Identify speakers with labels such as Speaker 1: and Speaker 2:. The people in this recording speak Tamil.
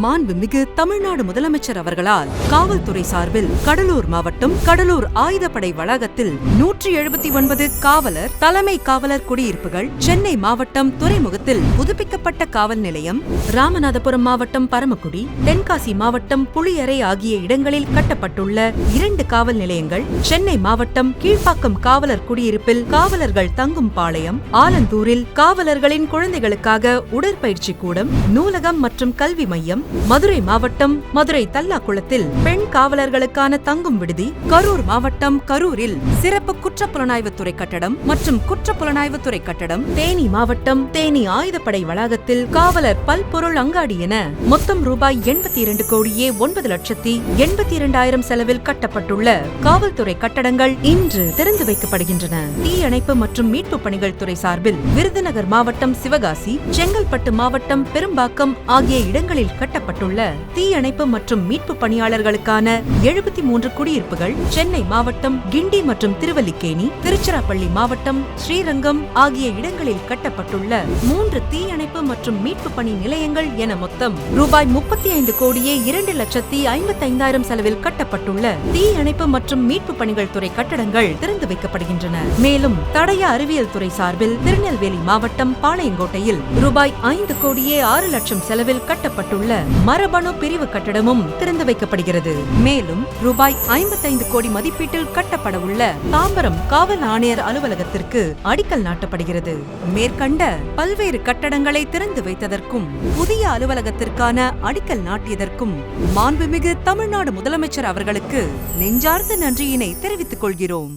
Speaker 1: மாண்புமிகு தமிழ்நாடு முதலமைச்சர் அவர்களால் காவல்துறை சார்பில் கடலூர் மாவட்டம் கடலூர் ஆயுதப்படை வளாகத்தில் 179 காவலர் தலைமை காவலர் குடியிருப்புகள், சென்னை மாவட்டம் துறைமுகத்தில் புதுப்பிக்கப்பட்ட காவல் நிலையம், ராமநாதபுரம் மாவட்டம் பரமக்குடி, தென்காசி மாவட்டம் புளியரை ஆகிய இடங்களில் கட்டப்பட்டுள்ள 2 காவல் நிலையங்கள், சென்னை மாவட்டம் கீழ்ப்பாக்கம் காவலர் குடியிருப்பில் காவலர்கள் தங்கும் பாளையம், ஆலந்தூரில் காவலர்களின் குழந்தைகளுக்காக உடற்பயிற்சி கூடம், நூலகம் மற்றும் கல்வி மையம், மதுரை மாவட்டம் மதுரை தல்லாக்குளத்தில் பெண் காவலர்களுக்கான தங்கும் விடுதி, கரூர் மாவட்டம் கரூரில் சிறப்பு குற்றப்புலனாய்வுத்துறை கட்டடம் மற்றும் குற்றப்புலனாய்வுத்துறை கட்டடம், தேனி மாவட்டம் தேனி ஆயுதப்படை வளாகத்தில் காவலர் பல்பொருள் அங்காடி என மொத்தம் ரூபாய் 82 கோடியே 9,82,000 செலவில் கட்டப்பட்டுள்ள காவல்துறை கட்டடங்கள் இன்று திறந்து வைக்கப்படுகின்றன. தீயணைப்பு மற்றும் மீட்பு பணிகள் துறை சார்பில் விருதுநகர் மாவட்டம் சிவகாசி, செங்கல்பட்டு மாவட்டம் பெரும்பாக்கம் ஆகிய இடங்களில் கட்டப்பட்டுள்ள தீயணைப்பு மற்றும் மீட்பு பணியாளர்களுக்கான 73 குடியிருப்புகள், சென்னை மாவட்டம் கிண்டி மற்றும் திருவல்லிக்கேணி, திருச்சிராப்பள்ளி மாவட்டம் ஸ்ரீரங்கம் ஆகிய இடங்களில் கட்டப்பட்டுள்ள 3 தீயணைப்பு மற்றும் மீட்பு பணி நிலையங்கள் என மொத்தம் ரூபாய் 35 கோடியே 2,55,000 செலவில் கட்டப்பட்டுள்ள தீயணைப்பு மற்றும் மீட்பு பணிகள் துறை கட்டடங்கள் திறந்து வைக்கப்படுகின்றன. மேலும் தடய அறிவியல் துறை சார்பில் திருநெல்வேலி மாவட்டம் பாளையங்கோட்டையில் ரூபாய் 5 கோடியே 6 லட்சம் செலவில் கட்டப்பட்டுள்ள மரபணு பிரிவு கட்டடமும் திறந்து வைக்கப்படுகிறது. மேலும் ரூபாய் 55 கோடி மதிப்பீட்டில் கட்டப்பட உள்ள தாம்பரம் காவல் ஆணையர் அலுவலகத்திற்கு அடிக்கல் நாட்டப்படுகிறது. மேற்கண்ட பல்வேறு கட்டடங்களை திறந்து வைத்ததற்கும் புதிய அலுவலகத்திற்கான அடிக்கல் நாட்டியதற்கும் மாண்புமிகு தமிழ்நாடு முதலமைச்சர் அவர்களுக்கு நெஞ்சார்ந்த நன்றியினை தெரிவித்துக் கொள்கிறோம்.